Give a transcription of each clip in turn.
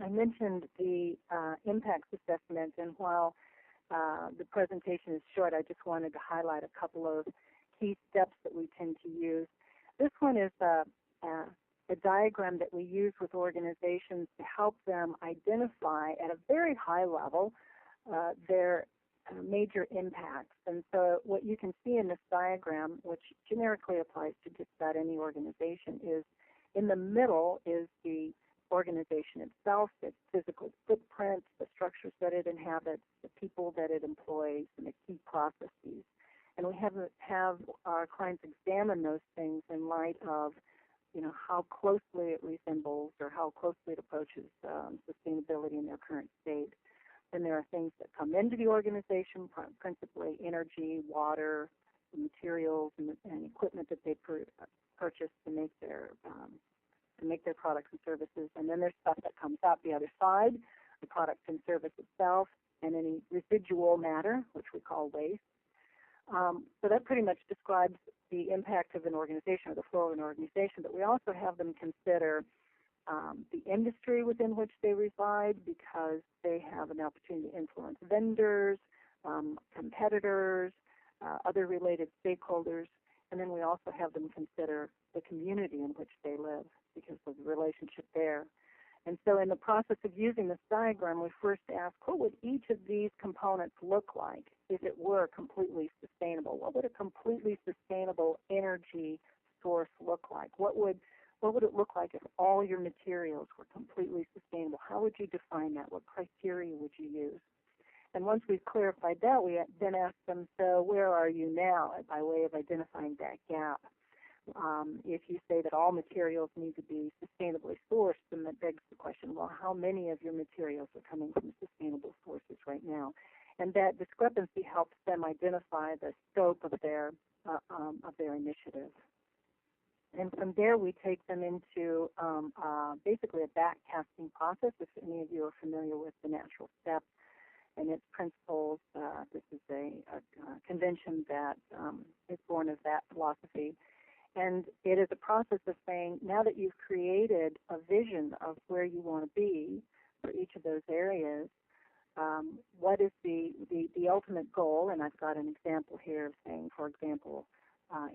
I mentioned the impacts assessment, and while the presentation is short, I just wanted to highlight a couple of key steps that we tend to use. This one is a diagram that we use with organizations to help them identify at a very high level their major impacts. And so what you can see in this diagram, which generically applies to just about any organization, is in the middle is the organization itself, its physical footprint, the structures that it inhabits, the people that it employs, and the key processes. And we have our clients examine those things in light of, how closely it resembles or how closely it approaches sustainability in their current state. And there are things that come into the organization, principally energy, water, materials, and equipment that they purchase to make their products and services. And then there's stuff that comes out the other side, the product and service itself, and any residual matter, which we call waste. So that pretty much describes the impact of an organization or the flow of an organization, but we also have them consider the industry within which they reside, because they have an opportunity to influence vendors, competitors, other related stakeholders, and then we also have them consider the community in which they live because of the relationship there. And so in the process of using this diagram, we first ask, what would each of these components look like if it were completely sustainable? What would a completely sustainable energy source look like? What would it look like if all your materials were completely sustainable? How would you define that? What criteria would you use? And once we've clarified that, we then ask them, so where are you now, by way of identifying that gap? If you say that all materials need to be sustainably sourced, then that begs the question, well, how many of your materials are coming from sustainable sources right now? And that discrepancy helps them identify the scope of their initiative. And from there, we take them into basically a backcasting process. If any of you are familiar with the natural step and its principles, this is a convention that is born of that philosophy. And it is a process of saying, now that you've created a vision of where you want to be for each of those areas, what is the ultimate goal? And I've got an example here of saying, for example,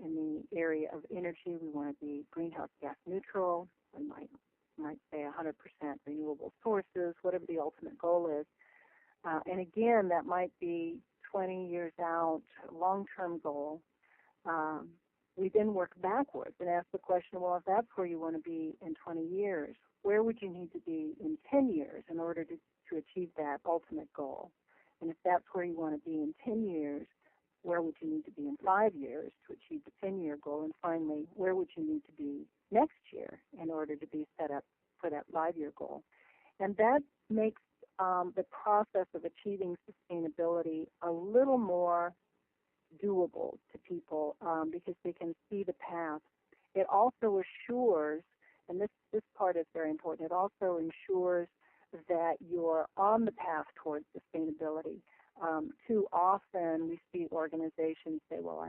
in the area of energy, we want to be greenhouse gas neutral. We might say 100% renewable sources, whatever the ultimate goal is. And again, that might be 20 years out, a long-term goal. We then work backwards and ask the question, well, if that's where you want to be in 20 years, where would you need to be in 10 years in order to achieve that ultimate goal? And if that's where you want to be in 10 years, where would you need to be in 5 years to achieve the 10-year goal? And finally, where would you need to be next year in order to be set up for that 5-year goal? And that makes the process of achieving sustainability a little more doable to people because they can see the path. It also assures, and this part is very important, it also ensures that you're on the path towards sustainability. Too often we see organizations say, well,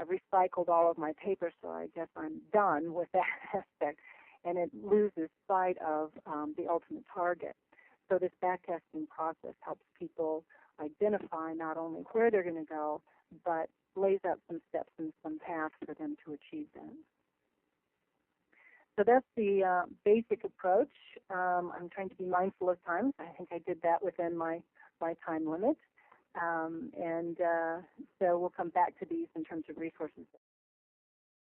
I've recycled all of my paper, so I guess I'm done with that aspect, and it loses sight of the ultimate target. So this backcasting process helps people identify not only where they're going to go, but lays out some steps and some paths for them to achieve them. So that's the basic approach. I'm trying to be mindful of time. I think I did that within my time limit. So we'll come back to these in terms of resources